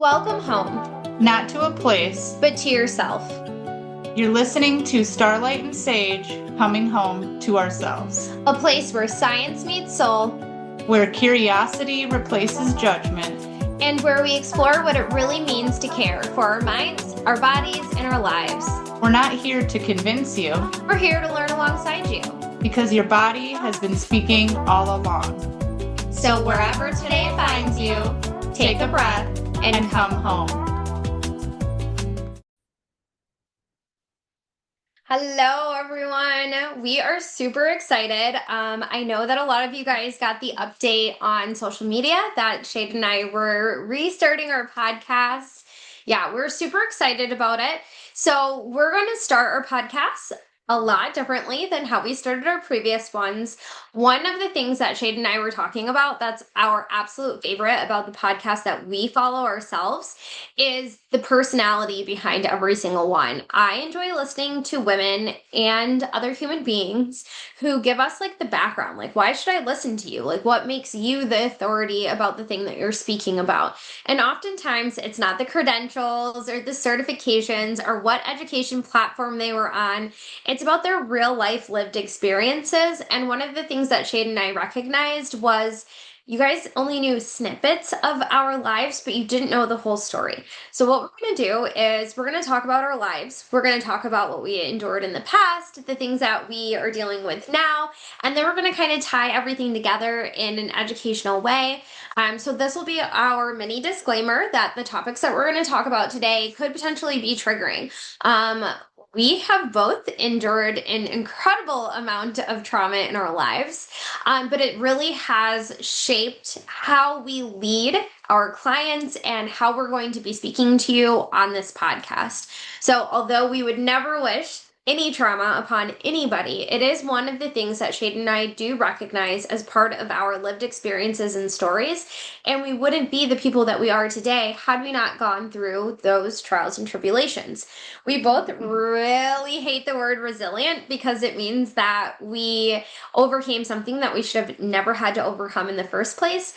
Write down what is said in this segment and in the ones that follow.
Welcome home, Not to a place. but to yourself. You're listening to Starlight and Sage, coming home to ourselves, A place where science meets soul, where curiosity replaces judgment, and where we explore what it really means to care for our minds, our bodies, and our lives. We're not here to convince you, We're here to learn alongside you. because your body has been speaking all along. So wherever today finds you, take a breath and come home. Hello, everyone. We are super excited. I know that a lot of you guys got the update on social media that Shade and I were restarting our podcast. Yeah, we're super excited about it. So we're going to start our podcast a lot differently than how we started our previous ones. One of the things that Shade and I were talking about that's our absolute favorite about the podcast that we follow ourselves is the personality behind every single one. I enjoy listening to women and other human beings who give us like the background, like why should I listen to you? Like what makes you the authority about the thing that you're speaking about? And oftentimes it's not the credentials or the certifications or what education platform they were on. It's about their real life lived experiences. And one of the things that Shade and I recognized was you guys only knew snippets of our lives, but you didn't know the whole story. So what we're going to do is we're going to talk about our lives. We're going to talk about what we endured in the past, the things that we are dealing with now, and then we're going to kind of tie everything together in an educational way. So this will be our mini disclaimer that the topics that we're going to talk about today could potentially be triggering. We have both endured an incredible amount of trauma in our lives, but it really has shaped how we lead our clients and how we're going to be speaking to you on this podcast. So although we would never wish any trauma upon anybody, it is one of the things that Shade and I do recognize as part of our lived experiences and stories. And we wouldn't be the people that we are today had we not gone through those trials and tribulations. We both really hate the word resilient because it means that we overcame something that we should have never had to overcome in the first place.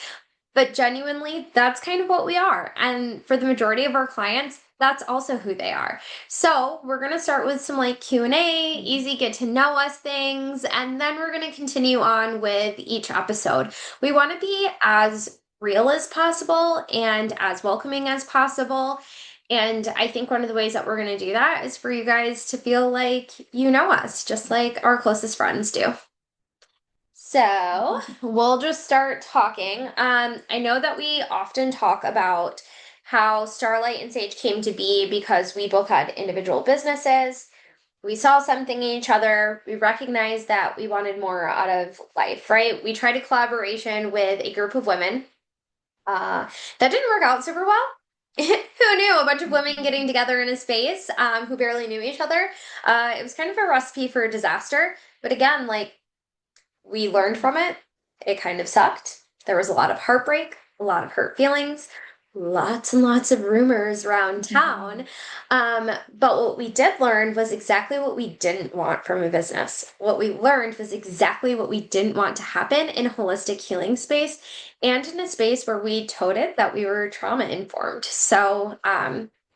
But genuinely, that's kind of what we are. And for the majority of our clients, that's also who they are. So we're going to start with some like Q&A, easy get to know us things, and then we're going to continue on with each episode. We want to be as real as possible and as welcoming as possible. And I think one of the ways that we're going to do that is for you guys to feel like you know us, just like our closest friends do. So we'll just start talking. I know that we often talk about how Starlight and Sage came to be because we both had individual businesses. We saw something in each other. We recognized that we wanted more out of life, right? We tried a collaboration with a group of women. That didn't work out super well. Who knew? A bunch of women getting together in a space who barely knew each other. It was kind of a recipe for disaster. But again, like, we learned from it. It kind of sucked. There was a lot of heartbreak, a lot of hurt feelings, lots and lots of rumors around town. But what we did learn was exactly what we didn't want from a business. What we learned was exactly what we didn't want to happen in a holistic healing space and in a space where we toted that we were trauma informed. So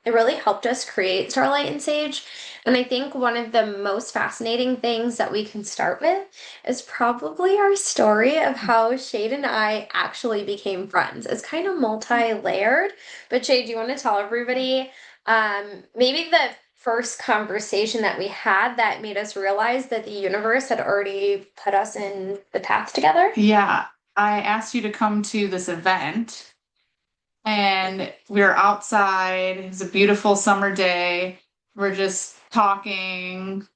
it really helped us create Starlight and Sage. And I think one of the most fascinating things that we can start with is probably our story of how Shade and I actually became friends. It's kind of multi-layered, but Shade, do you want to tell everybody maybe the first conversation that we had that made us realize that the universe had already put us in the path together? Yeah, I asked you to come to this event, and we were outside. It was a beautiful summer day. We're just talking,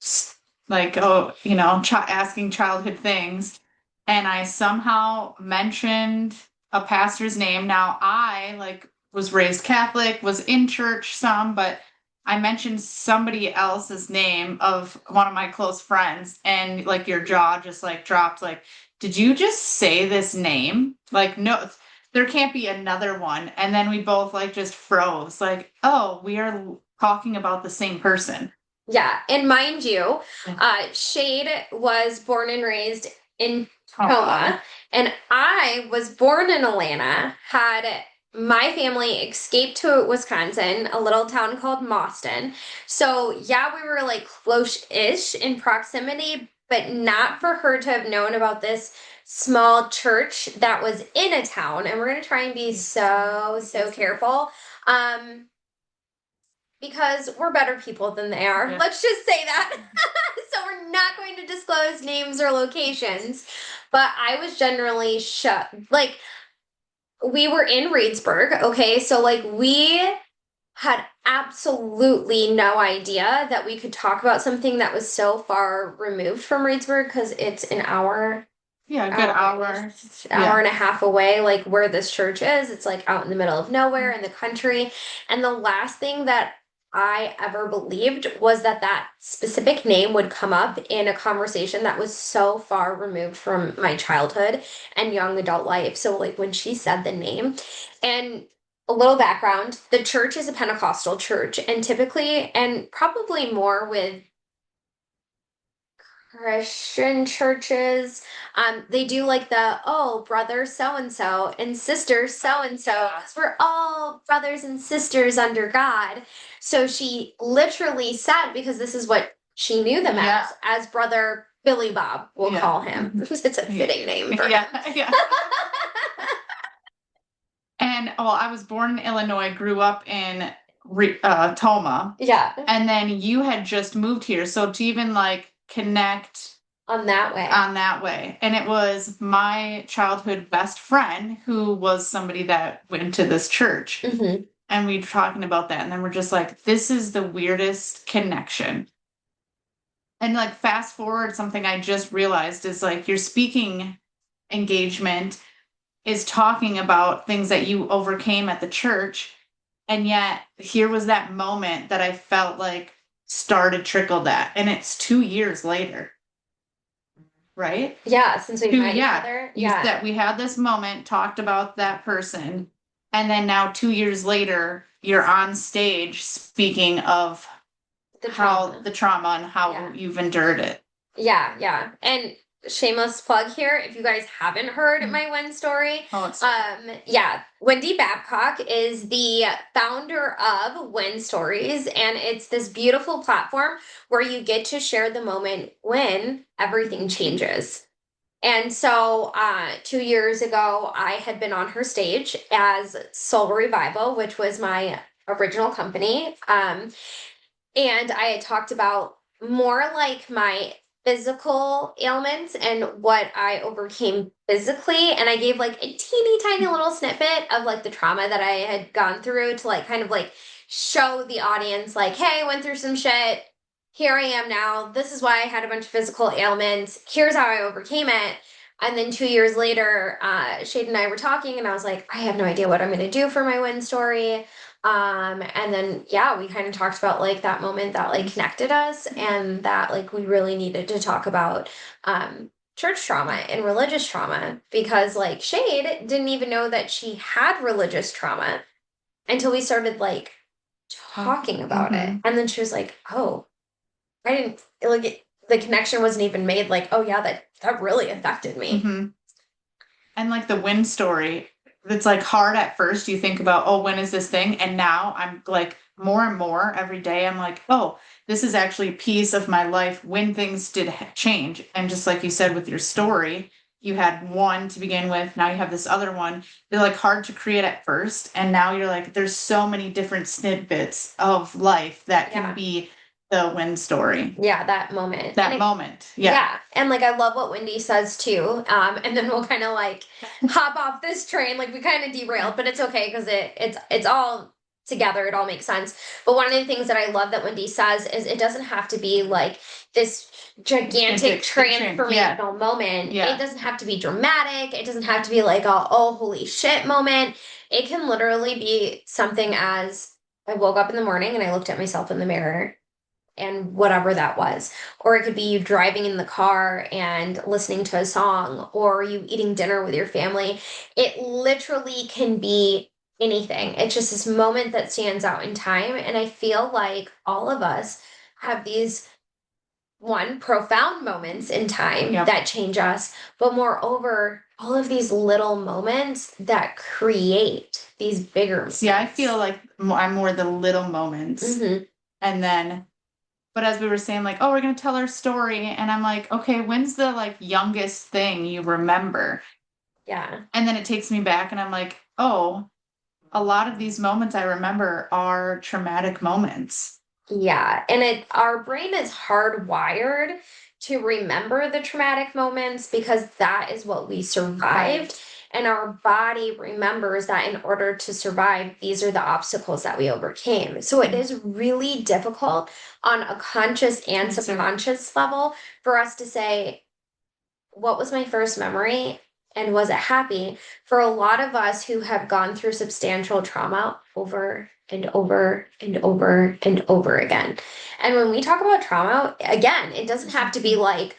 like, asking childhood things. And I somehow mentioned a pastor's name. Now, I was raised Catholic, was in church some, but I mentioned somebody else's name of one of my close friends, and like your jaw just like dropped. Like, did you just say this name? Like, no, there can't be another one. And then we both like just froze. Like, oh, we are talking about the same person. Yeah, and mind you, Shade was born and raised in Tacoma, and I was born in Atlanta, had my family escaped to Wisconsin, a little town called Mauston. So, yeah, we were like close-ish in proximity, but not for her to have known about this small church that was in a town. And we're going to try and be so careful. Um, because we're better people than they are. Yeah. Let's just say that. So we're not going to disclose names or locations. But I was generally shut. Like, we were in Reedsburg, okay? So, like, we had absolutely no idea that we could talk about something that was so far removed from Reedsburg because it's an hour, Yeah, a good hour. hour and a half away, like where this church is. It's like out in the middle of nowhere in the country. And the last thing that I ever believed was that that specific name would come up in a conversation that was so far removed from my childhood and young adult life. So, like, when she said the name, and a little background, the church is a Pentecostal church, and typically, and probably more with Christian churches, they do like the, oh, brother so and so and sister so and so, because we're all brothers and sisters under God. So she literally said, because this is what she knew them as brother Billy Bob, we'll call him. It's a fitting name for him. Yeah. And well, I was born in Illinois, grew up in Toma. Yeah. And then you had just moved here. So to even like connect on that way. And it was my childhood best friend who was somebody that went to this church. Mm-hmm. And we were talking about that. And then we're just like, this is the weirdest connection. And like fast forward, something I just realized is like your speaking engagement is talking about things that you overcame at the church. And yet here was that moment that I felt like started trickled at. And it's 2 years later. Right? Yeah, since we met each other. You said we had this moment, talked about that person, and then now 2 years later, you're on stage speaking of the trauma and how you've endured it. Yeah. And shameless plug here, if you guys haven't heard my Wen story, Wendy Babcock is the founder of Wen Stories, and it's this beautiful platform where you get to share the moment when everything changes. And so 2 years ago, I had been on her stage as Soul Revival, which was my original company. And I had talked about more like my physical ailments and what I overcame physically. And I gave like a teeny tiny little snippet of like the trauma that I had gone through to like kind of like show the audience, like, hey, I went through some shit. Here I am now. This is why I had a bunch of physical ailments. Here's how I overcame it. And then 2 years later, Shade and I were talking, and I was like, I have no idea what I'm going to do for my Win story. And then, yeah, we kind of talked about like that moment that like connected us, and that like we really needed to talk about church trauma and religious trauma, because like Shade didn't even know that she had religious trauma until we started like talking about it. And then she was like, oh, I didn't like the connection wasn't even made, like, oh yeah, that really affected me. And like the Win story, it's like hard at first. You think about, oh, when is this thing? And now I'm like more and more every day. I'm like, oh, this is actually a piece of my life when things did change. And just like you said with your story, you had one to begin with. Now you have this other one. They're like hard to create at first. And now you're like, there's so many different snippets of life that can be the Win story. Yeah, that moment. Yeah. And like I love what Wendy says too. And then we'll kind of like hop off this train. Like we kind of derailed, but it's okay because it's all together. It all makes sense. But one of the things that I love that Wendy says is it doesn't have to be like this gigantic transformational moment. It doesn't have to be dramatic. It doesn't have to be like a oh holy shit moment. It can literally be something as I woke up in the morning and I looked at myself in the mirror, and whatever that was. Or it could be you driving in the car and listening to a song, or you eating dinner with your family. It literally can be anything. It's just this moment that stands out in time. And I feel like all of us have these one, profound moments in time Yep. that change us, but moreover, all of these little moments that create these bigger See, I moments. feel like I'm more the little moments. Hmm. And then, but as we were saying, like, oh, we're going to tell our story. And I'm like, okay, when's the like youngest thing you remember? Yeah. And then it takes me back and I'm like, oh, a lot of these moments I remember are traumatic moments. Yeah, and our brain is hardwired to remember the traumatic moments because that is what we survived. Right. And our body remembers that in order to survive, these are the obstacles that we overcame. So it is really difficult on a conscious and subconscious level for us to say, what was my first memory and was it happy? For a lot of us who have gone through substantial trauma over and over and over and over again. And when we talk about trauma, again, it doesn't have to be like,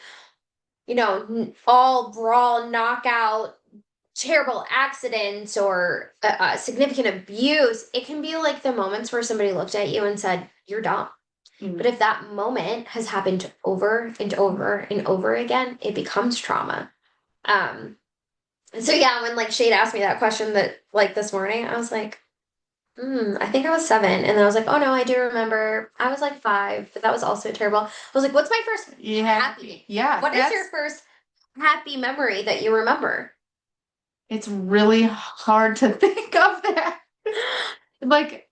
all brawl, knockout, terrible accidents or significant abuse. It can be like the moments where somebody looked at you and said, "You're dumb." Mm. But if that moment has happened over and over and over again, it becomes trauma. Um, and so yeah, when like Shade asked me that question that like this morning, I was like, I think I was 7. And then I was like, oh no, I do remember I was like 5, but that was also terrible. I was like, what's my first happy? Yeah. What is your first happy memory that you remember? It's really hard to think of that. Like,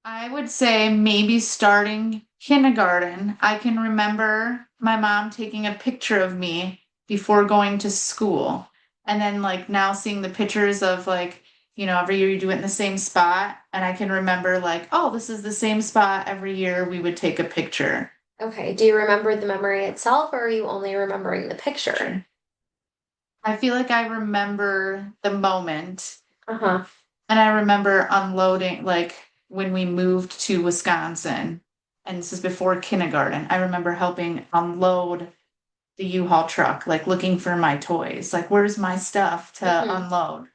I would say maybe starting kindergarten. I can remember my mom taking a picture of me before going to school. And then, like, now seeing the pictures of, like, every year you do it in the same spot. And I can remember, like, oh, this is the same spot every year we would take a picture. Okay. Do you remember the memory itself, or are you only remembering the picture? I feel like I remember the moment. Uh-huh. And I remember unloading, like when we moved to Wisconsin, and this is before kindergarten, I remember helping unload the U-Haul truck, like looking for my toys. Like, where's my stuff to Mm-hmm. unload?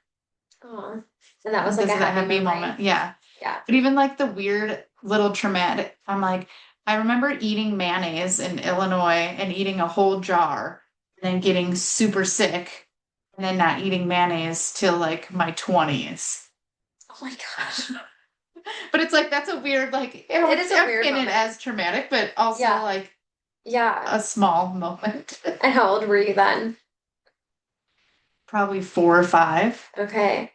Oh, and that was like Because a of that happy happy memory. moment. Yeah. Yeah. But even like the weird little traumatic, I'm like, I remember eating mayonnaise in Illinois and eating a whole jar and then getting super sick and then not eating mayonnaise till like my 20s. Oh my gosh. But it's like that's a weird like It is a I'm weird in it moment. as traumatic, but also Yeah. like Yeah. a small moment. And how old were you then? Probably 4 or 5. Okay.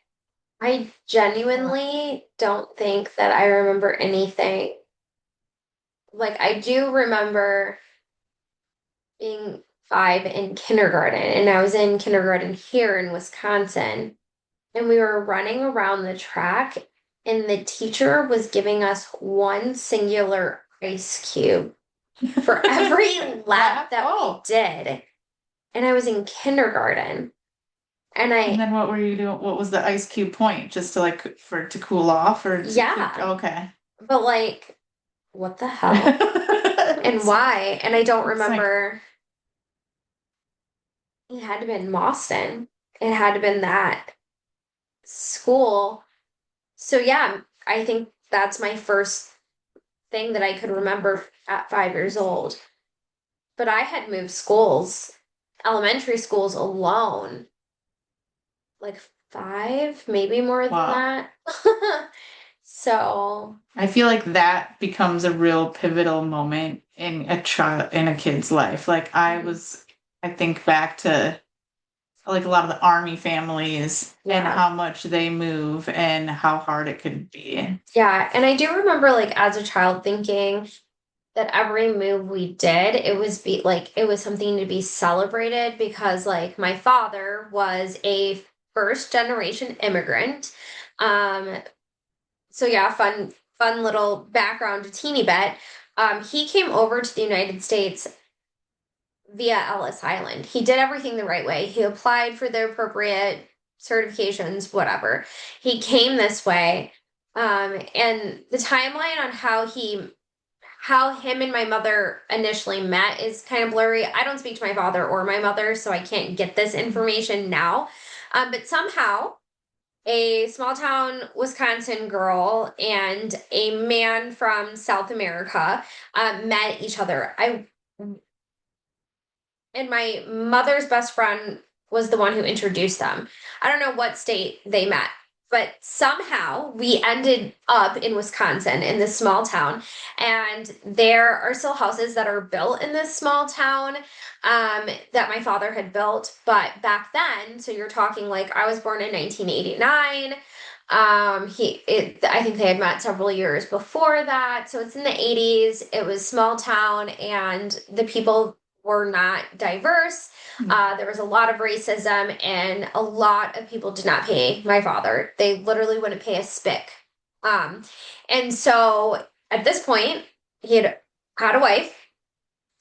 I genuinely don't think that I remember anything. Like, I do remember being 5 in kindergarten, and I was in kindergarten here in Wisconsin, and we were running around the track, and the teacher was giving us one singular ice cube for every lap that we did. And I was in kindergarten. And And then what were you doing? What was the ice cube point? Just to like for it to cool off or to yeah, okay. but like, what the hell? And why? And I don't remember. It had to have been Boston. It had to have been that school. So yeah, I think that's my first thing that I could remember at 5 years old. But I had moved schools, elementary schools alone, like 5, maybe more than Wow. that. So I feel like that becomes a real pivotal moment in a kid's life. Like I think back to like a lot of the army families and yeah. how much they move and how hard it could be. Yeah, and I do remember like as a child thinking that every move we did, it was something to be celebrated because like my father was a first generation immigrant. Um, so yeah, fun little background, a teeny bit. He came over to the United States via Ellis Island. He did everything the right way. He applied for the appropriate certifications, whatever. He came this way. And the timeline on how him and my mother initially met is kind of blurry. I don't speak to my father or my mother, so I can't get this information now. But somehow a small town Wisconsin girl and a man from South America met each other. I and my mother's best friend was the one who introduced them. I don't know what state they met, but somehow we ended up in Wisconsin in this small town. And there are still houses that are built in this small town that my father had built. But back then, so you're talking like I was born in 1989. I think they had met several years before that. So it's in the 80s. It was small town, and the people were not diverse. There was a lot of racism, and a lot of people did not pay my father. They literally wouldn't pay a spick. Um, and so at this point, he had a wife,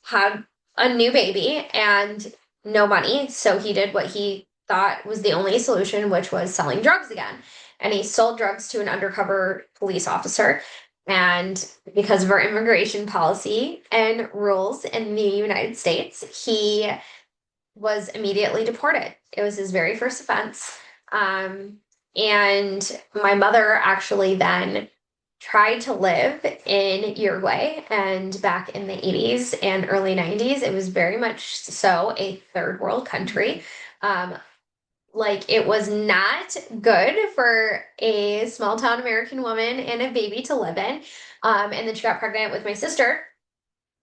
had a new baby, and no money. So he did what he thought was the only solution, which was selling drugs again. And he sold drugs to an undercover police officer. And because of our immigration policy and rules in the United States, he was immediately deported. It was his very first offense. And my mother actually then tried to live in Uruguay, and back in the 80s and early 90s, it was very much so a third world country. Um, like it was not good for a small town American woman and a baby to live in. And then she got pregnant with my sister,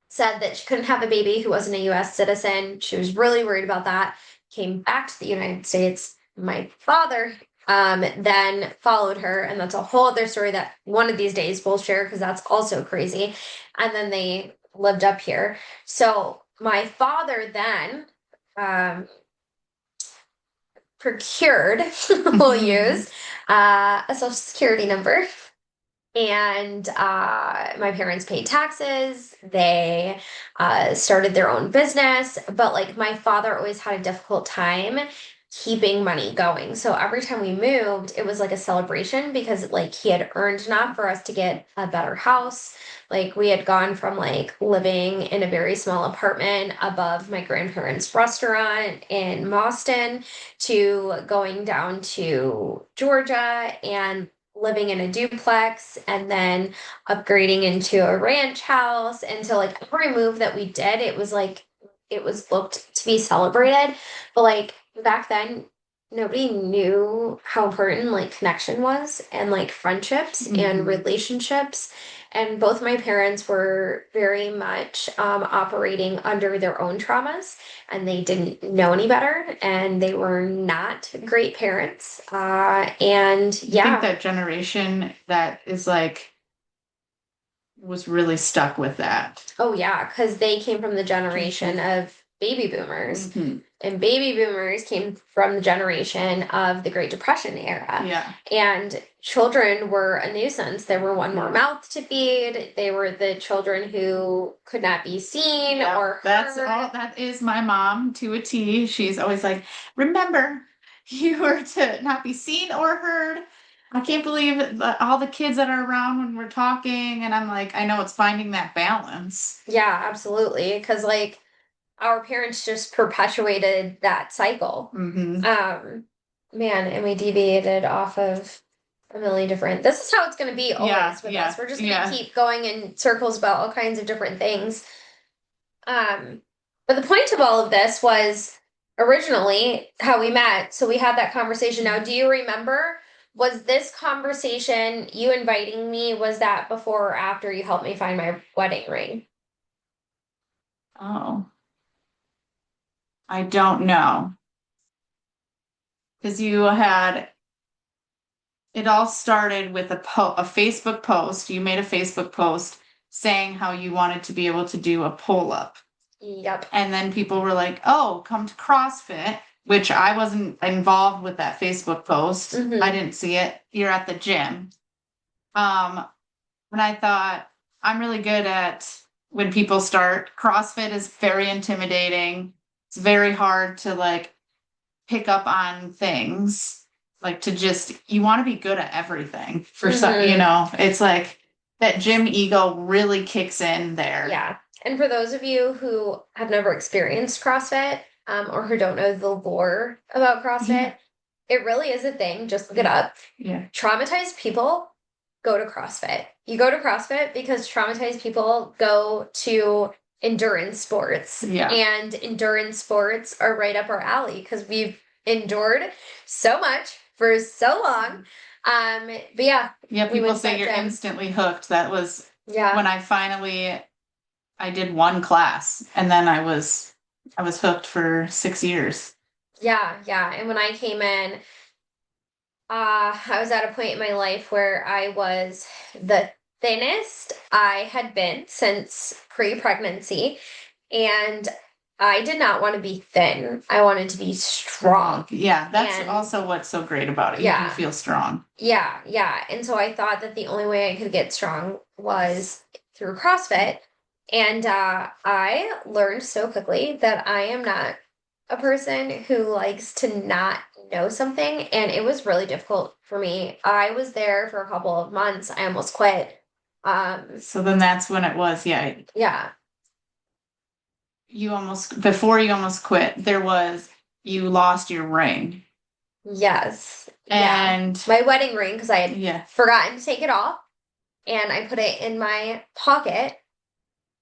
said that she couldn't have a baby who wasn't a US citizen. She was really worried about that. Came back to the United States. My father then followed her, and that's a whole other story that one of these days we'll share because that's also crazy. And then they lived up here. So my father then procured, we'll use a social security number. And my parents paid taxes. They started their own business. But like my father always had a difficult time keeping money going. So every time we moved, it was like a celebration because like he had earned enough for us to get a better house. Like we had gone from like living in a very small apartment above my grandparents' restaurant in Mauston to going down to Georgia and living in a duplex and then upgrading into a ranch house. And so like every move that we did, it was like it was looked to be celebrated. But like back then, nobody knew how important like connection was and like friendships and relationships. And both my parents were very much operating under their own traumas, and they didn't know any better, and they were not great parents. And I think yeah, that generation that is like was really stuck with that. oh yeah, because they came from the generation of baby boomers. Mhm. And baby boomers came from the generation of the Great Depression era. Yeah. And children were a nuisance. There were one more mouth to feed. They were the children who could not be seen or That's heard. all. That is my mom to a T. She's always like, remember, you are to not be seen or heard. I can't believe all the kids that are around when we're talking. And I'm like, I know it's finding that balance. Yeah, absolutely. Because like our parents just perpetuated that cycle. Man, and we deviated off of a million different. This is how it's going to be always with us. We're just going to keep going in circles about all kinds of different things. But the point of all of this was originally how we met. So we had that conversation. Now, do you remember? Was this conversation you inviting me? Was that before or after you helped me find my wedding ring? Oh, I don't know. Because you had it all started with a Facebook post. You made a Facebook post saying how you wanted to be able to do a pull up. Yep. And then people were like, "Oh, come to CrossFit," which I wasn't involved with that Facebook post. I didn't see it. You're at the gym. And I thought I'm really good at when people start. CrossFit is very intimidating. It's very hard to like pick up on things, like to just you want to be good at everything for some, it's like that gym ego really kicks in there. Yeah. And for those of you who have never experienced CrossFit, or who don't know the lore about CrossFit, It really is a thing. Just look it up. Yeah. Traumatized people go to CrossFit. You go to CrossFit because traumatized people go to endurance sports. Yeah. And endurance sports are right up our alley because we've endured so much for so long. But yeah. Yeah, people say you're instantly hooked. That was when I did one class and then I was hooked for 6 years. Yeah, yeah. And when I came in, I was at a point in my life where I was the thinnest I had been since pre-pregnancy, and I did not want to be thin. I wanted to be strong. Yeah, that's also what's so great about it. You do feel strong. Yeah, yeah. And so I thought that the only way I could get strong was through CrossFit. And I learned so quickly that I am not a person who likes to not know something. And it was really difficult for me. I was there for a couple of months. I almost quit. So then that's when it was, yeah. Yeah. Before you almost quit, you lost your ring. Yes. And my wedding ring, because I had forgotten to take it off. And I put it in my pocket.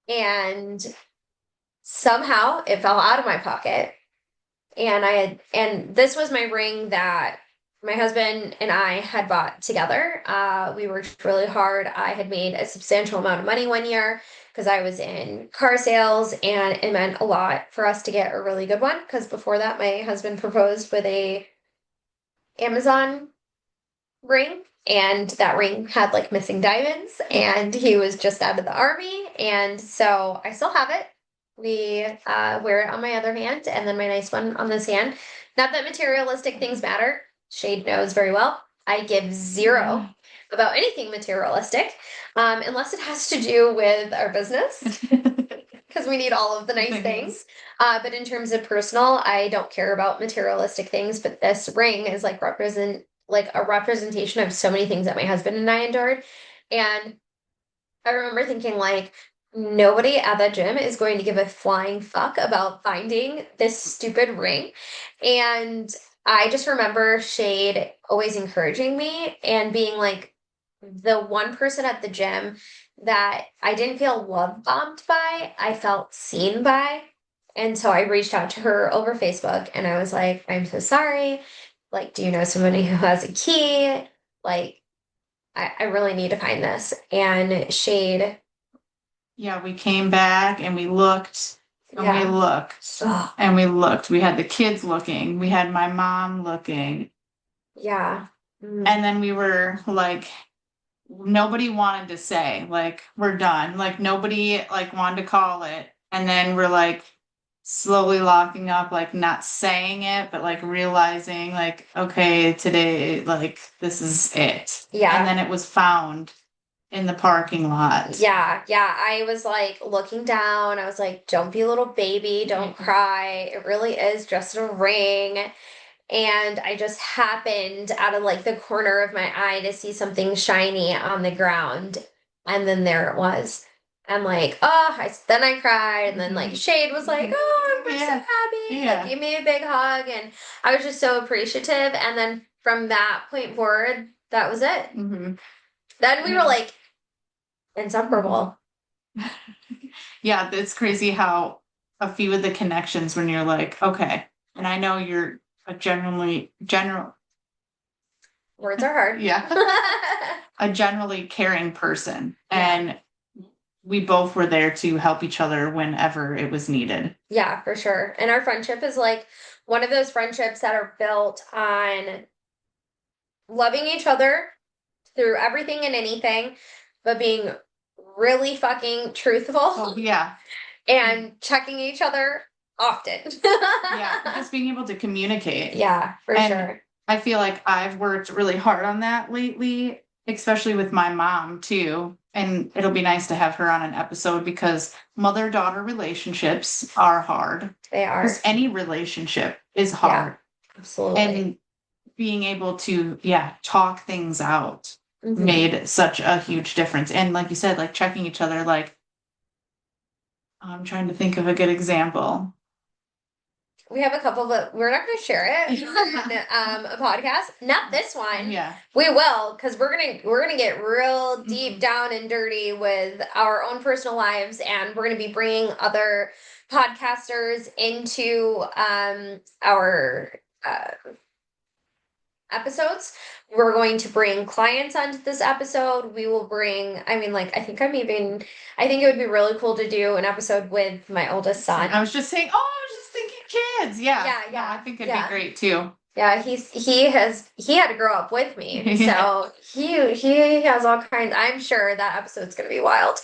And somehow it fell out of my pocket. And this was my ring that my husband and I had bought together. We worked really hard. I had made a substantial amount of money one year because I was in car sales, and it meant a lot for us to get a really good one. Because before that, my husband proposed with a Amazon ring, and that ring had like missing diamonds, and he was just out of the army, and so I still have it. We wear it on my other hand, and then my nice one on this hand. Not that materialistic things matter. Shade knows very well. I give zero about anything materialistic, unless it has to do with our business, because we need all of the nice things. But in terms of personal, I don't care about materialistic things. But this ring is like a representation of so many things that my husband and I endured. And I remember thinking, like, nobody at that gym is going to give a flying fuck about finding this stupid ring. And I just remember Shade always encouraging me and being like the one person at the gym that I didn't feel love bombed by, I felt seen by. And so I reached out to her over Facebook and I was like, I'm so sorry. Like, do you know somebody who has a key? Like, I really need to find this. And Shade. Yeah, we came back and we looked and we looked and we looked. We had the kids looking. We had my mom looking. Yeah. And then we were like, nobody wanted to say, like, we're done. Like, nobody like wanted to call it. And then we're like, slowly locking up, like not saying it, but like realizing like, okay, today, like this is it. Yeah. And then it was found in the parking lot. Yeah, yeah. I was like looking down. I was like, don't be a little baby, don't cry. It really is just a ring. And I just happened out of like the corner of my eye to see something shiny on the ground. And then there it was. I'm like, then I cried, and then like Shade was like, oh, I'm so happy. Like, gave me a big hug, and I was just so appreciative. And then from that point forward, that was it. Then we were like inseparable. Yeah, it's crazy how a few of the connections when you're like, okay, and I know you're a general words are hard. Yeah. A generally caring person. And we both were there to help each other whenever it was needed. Yeah, for sure. And our friendship is like one of those friendships that are built on loving each other through everything and anything, but being really fucking truthful. Oh, yeah. And checking each other often. Yeah, just being able to communicate. Yeah, for sure. I feel like I've worked really hard on that lately, especially with my mom too. And it'll be nice to have her on an episode because mother-daughter relationships are hard. They are. Because any relationship is hard. Yeah, absolutely. And being able to, talk things out made such a huge difference. And like you said, like checking each other, like, I'm trying to think of a good example. We have a couple, but we're not going to share it on a podcast. Not this one. Yeah. We will, because we're gonna get real deep Mhm. down and dirty with our own personal lives, and we're gonna be bringing other podcasters into our episodes. We're going to bring clients onto this episode. We will bring, I mean, like, I think it would be really cool to do an episode with my oldest son. I was just saying, oh, I was just thinking kids. Yeah. Yeah, No, yeah, I think it'd yeah. be great too. Yeah, he had to grow up with me, so he has all kinds. I'm sure that episode's gonna be wild.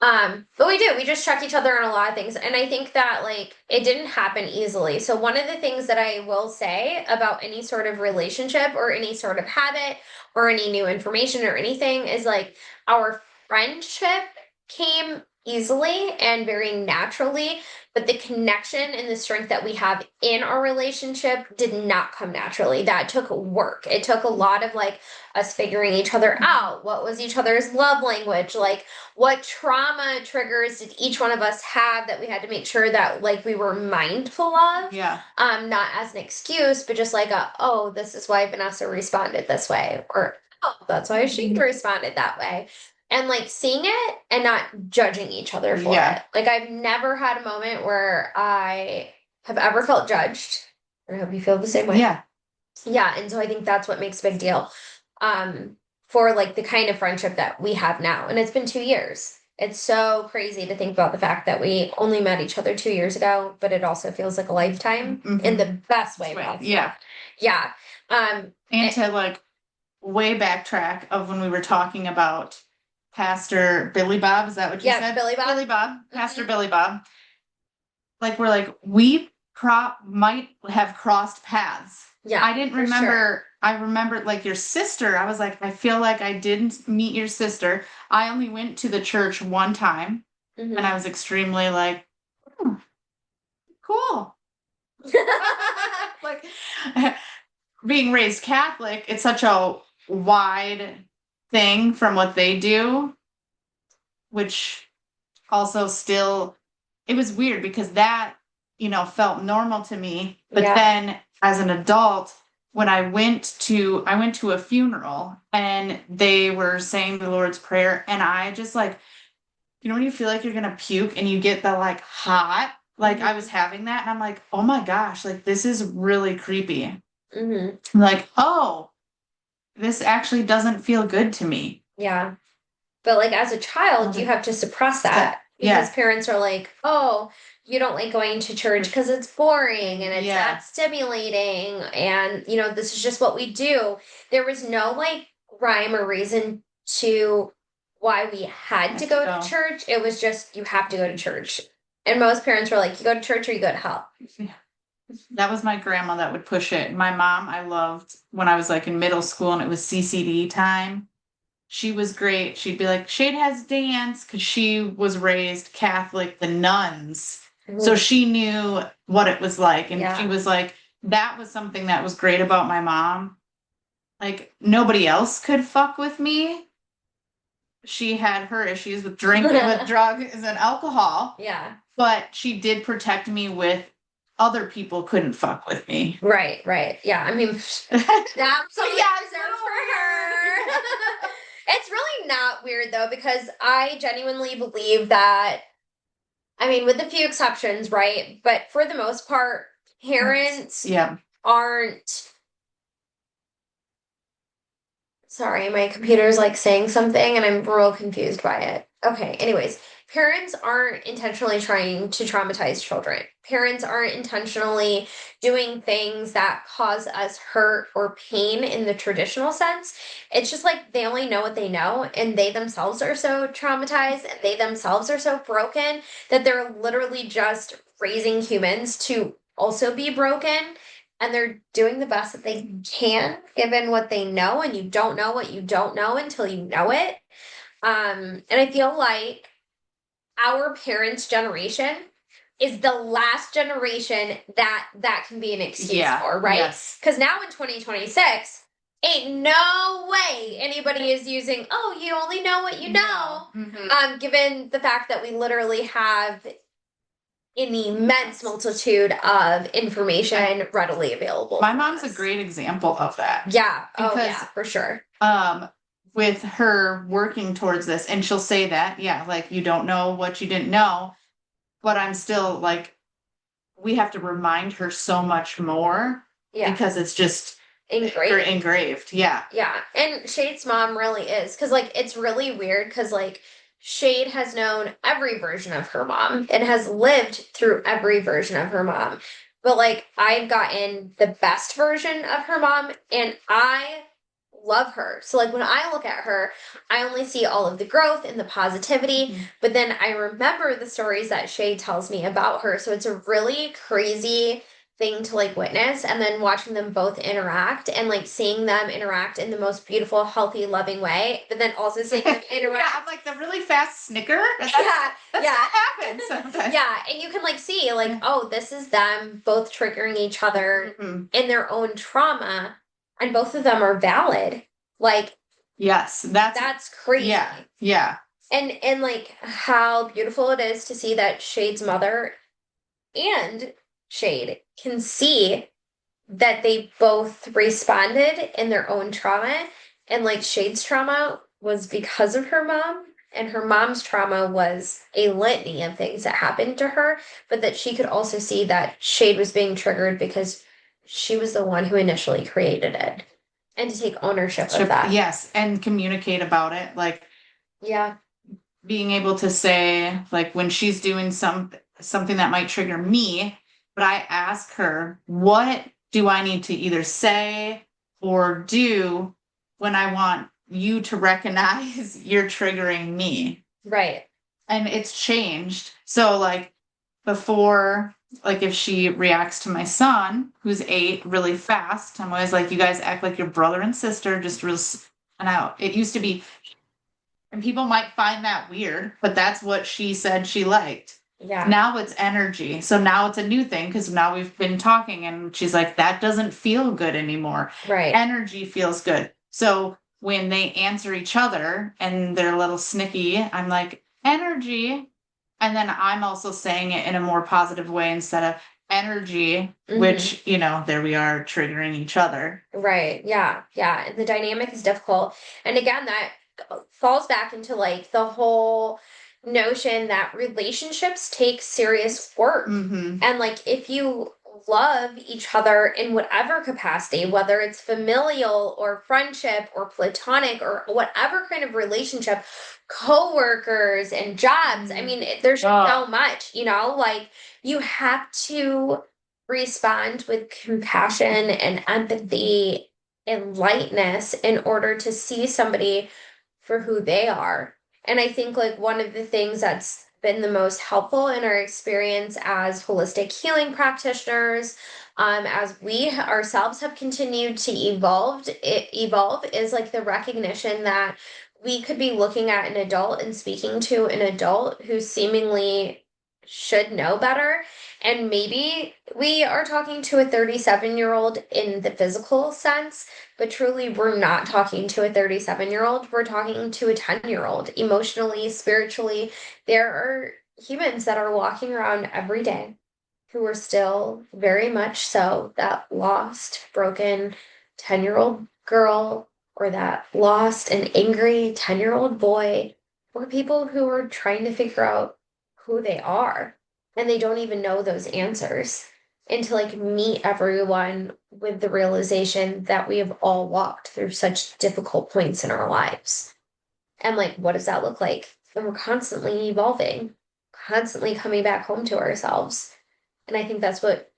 But we just check each other on a lot of things, and I think that like it didn't happen easily. So one of the things that I will say about any sort of relationship or any sort of habit or any new information or anything is like our friendship came easily and very naturally, but the connection and the strength that we have in our relationship did not come naturally. That took work. It took a lot of like us figuring each other out. What was each other's love language? Like what trauma triggers did each one of us have that we had to make sure that like we were mindful of? Yeah. Not as an excuse, but just like oh, this is why Vanessa responded this way, or oh, that's why she responded that way. And like seeing it and not judging each other for Yeah. it. Like I've never had a moment where I have ever felt judged. I hope you feel the same way. Yeah. Yeah, and so I think that's what makes a big deal. For like the kind of friendship that we have now. And it's been 2 years. It's so crazy to think about the fact that we only met each other 2 years ago, but it also feels like a lifetime in the best way possible. Yeah. Yeah. And to like way backtrack of when we were talking about Pastor Billy Bob, is that what you Yeah, said? Billy Bob. Billy Bob, Pastor Billy Bob. Like we're like, we might have crossed paths. Yeah, I didn't for remember. sure. I remembered like your sister. I was like, I feel like I didn't meet your sister. I only went to the church one time, Mhm. and I was extremely like, cool. Like being raised Catholic, it's such a wide thing from what they do, which also still it was weird because that, felt normal to me. But Yeah. then as an adult, when I went to a funeral and they were saying the Lord's Prayer, and I just like, when you feel like you're gonna puke and you get the like hot, like I was having that, and I'm like, oh my gosh, like this is really creepy. Mm-hmm. Like, oh, this actually doesn't feel good to me. Yeah. But like as a child, you have to suppress that because parents are like, oh, you don't like going to church because it's boring and it's not stimulating. And, this is just what we do. There was no like rhyme or reason to why we had to go to church. It was just, you have to go to church. And most parents were like, you go to church or you go to hell. Yeah. That was my grandma that would push it. My mom, I loved when I was like in middle school and it was CCD time. She was great. She'd be like, Shade has dance because she was raised Catholic, the nuns. Mm-hmm. So she knew what it was like. And she was like, that was something that was great about my mom. Like nobody else could fuck with me. She had her issues with drinking, with drugs and alcohol. Yeah. But she did protect me with other people couldn't fuck with me. Right. Yeah. I mean, that's something reserved for her. It's really not weird though, because I genuinely believe that, I mean, with a few exceptions, right? But for the most part, parents aren't. Sorry, my computer's like saying something and I'm real confused by it. Okay, anyways, parents aren't intentionally trying to traumatize children. Parents aren't intentionally doing things that cause us hurt or pain in the traditional sense. It's just like they only know what they know, and they themselves are so traumatized and they themselves are so broken that they're literally just raising humans to also be broken, and they're doing the best that they can given what they know, and you don't know what you don't know until you know it. And I feel like our parents' generation is the last generation that can be an excuse for, right? Because now in 2026, ain't no way anybody is using, oh, you only know what you know. Mm-hmm. Given the fact that we literally have in the immense multitude of information readily available. My mom's a great example of that. Yeah. Oh, Because, yeah, for sure. With her working towards this, and she'll say that, yeah, like you don't know what you didn't know, but I'm still like, we have to remind her so much more Yeah. because it's just Engraved. engraved. Yeah. Yeah. And Shade's mom really is. Because, like, it's really weird because, like, Shade has known every version of her mom and has lived through every version of her mom. But, like, I've gotten the best version of her mom and I love her. So, like, when I look at her, I only see all of the growth and the positivity. Mhm. But then I remember the stories that Shade tells me about her. So it's a really crazy thing to like witness, and then watching them both interact and like seeing them interact in the most beautiful, healthy, loving way, but then also seeing them interact. Yeah, I'm like the really fast snicker. That's Yeah, what happens sometimes. yeah, and you can like see like, Yeah. oh, this is them both triggering each other Mhm. in their own trauma, and both of them are valid. Like, Yes, that's crazy. yeah, yeah. And like how beautiful it is to see that Shade's mother and Shade can see that they both responded in their own trauma. And like Shade's trauma was because of her mom, and her mom's trauma was a litany of things that happened to her, but that she could also see that Shade was being triggered because she was the one who initially created it. And to take ownership of that. Yes, and communicate about it. Like, yeah, being able to say, like, when she's doing something that might trigger me, but I ask her, what do I need to either say or do when I want you to recognize you're triggering me? right. And it's changed. So, like, before, like, if she reacts to my son, who's 8, really fast, I'm always like, you guys act like your brother and sister, just real. And out. It used to be, and people might find that weird, but that's what she said she liked. Yeah. Now it's energy. So now it's a new thing because now we've been talking and she's like, that doesn't feel good anymore. Right. Energy feels good. So when they answer each other and they're a little snicky, I'm like, energy. And then I'm also saying it in a more positive way instead of energy, which, there we are triggering each other. Right. Yeah. Yeah. And the dynamic is difficult. And again, that falls back into like the whole notion that relationships take serious work. Mm-hmm. And like if you love each other in whatever capacity, whether it's familial or friendship or platonic or whatever kind of relationship, co-workers and jobs, I mean, there's so much, like you have to respond with compassion and empathy and lightness in order to see somebody for who they are. And I think like one of the things that's been the most helpful in our experience as holistic healing practitioners, as we ourselves have continued to evolve is like the recognition that we could be looking at an adult and speaking to an adult who seemingly should know better. And maybe we are talking to a 37-year-old in the physical sense, but truly we're not talking to a 37-year-old. We're talking to a 10-year-old emotionally, spiritually. There are humans that are walking around every day who are still very much so that lost, broken 10-year-old girl or that lost and angry 10-year-old boy, or people who are trying to figure out who they are and they don't even know those answers, and to like meet everyone with the realization that we have all walked through such difficult points in our lives. And like, what does that look like? And we're constantly evolving, constantly coming back home to ourselves. And I think that's what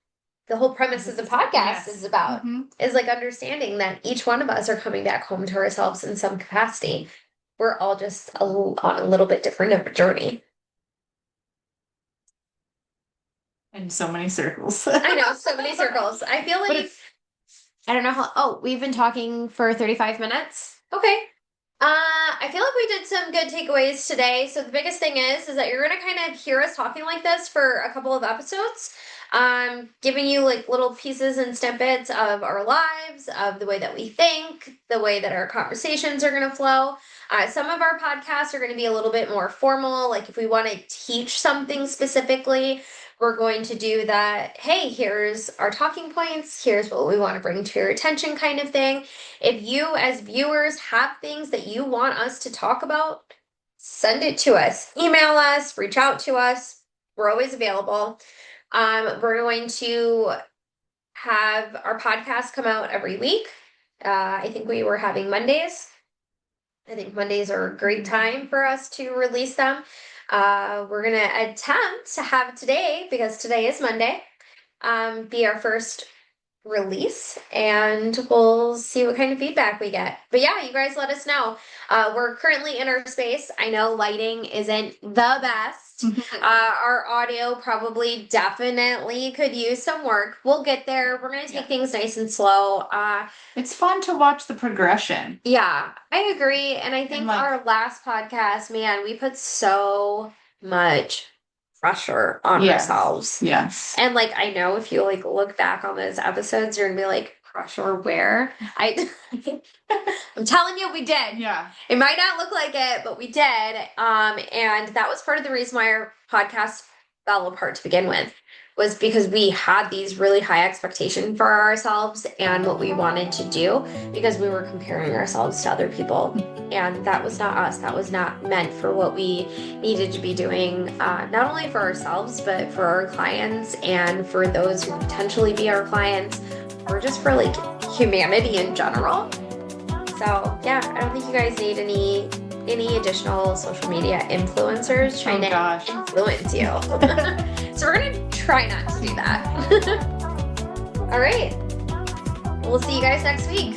the whole premise of the podcast is about, is like understanding that each one of us are coming back home to ourselves in some capacity. We're all just on a little bit different of a journey. In so many circles. I know, so many circles. I feel like I don't know how. We've been talking for 35 minutes. Okay. I feel like we did some good takeaways today. So the biggest thing is that you're gonna kind of hear us talking like this for a couple of episodes, giving you like little pieces and snippets of our lives, of the way that we think, the way that our conversations are gonna flow. Some of our podcasts are gonna be a little bit more formal, like if we want to teach something specifically. We're going to do that, hey, here's our talking points, here's what we want to bring to your attention kind of thing. If you as viewers have things that you want us to talk about, send it to us. Email us, reach out to us. We're always available. We're going to have our podcast come out every week. I think we were having Mondays. I think Mondays are a great time for us to release them. We're going to attempt to have today, because today is Monday, be our first release, and we'll see what kind of feedback we get. But yeah, you guys let us know. We're currently in our space. I know lighting isn't the best. Our audio probably definitely could use some work. We'll get there. We're going to take things nice and slow. It's fun to watch the progression. Yeah, I agree. And I think our last podcast, man, we put so much pressure on ourselves. Yes. And like, I know if you like look back on those episodes, you're gonna be like, pressure where? I'm telling you, we did. Yeah. It might not look like it, but we did. And that was part of the reason why our podcast fell apart to begin with, was because we had these really high expectations for ourselves and what we wanted to do, because we were comparing ourselves to other people. And that was not us. That was not meant for what we needed to be doing, not only for ourselves, but for our clients and for those who potentially be our clients, or just for like humanity in general. So yeah, I don't think you guys need any additional social media influencers trying to influence you. So we're gonna try not to do that. All right. We'll see you guys next week.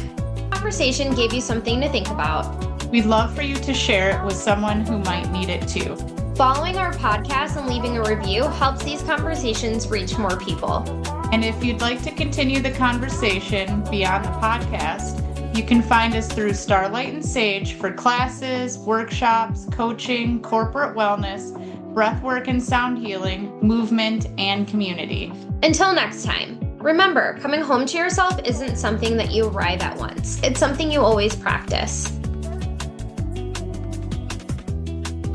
Conversation gave you something to think about. We'd love for you to share it with someone who might need it too. Following our podcast and leaving a review helps these conversations reach more people. And if you'd like to continue the conversation beyond the podcast, you can find us through Starlight Sage for classes, workshops, coaching, corporate wellness, breathwork and sound healing, movement, and community. Until next time, remember, coming home to yourself isn't something that you arrive at once. It's something you always practice.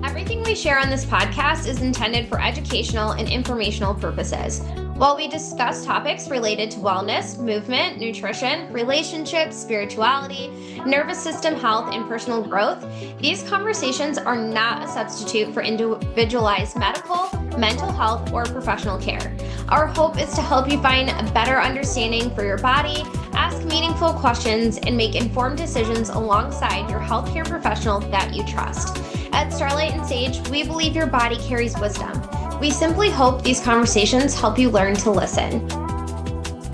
Everything we share on this podcast is intended for educational and informational purposes. While we discuss topics related to wellness, movement, nutrition, relationships, spirituality, nervous system health, and personal growth, these conversations are not a substitute for individualized medical, mental health, or professional care. Our hope is to help you find a better understanding for your body, ask meaningful questions, and make informed decisions alongside your healthcare professional that you trust. At Starlight Sage, we believe your body carries wisdom. We simply hope these conversations help you learn to listen.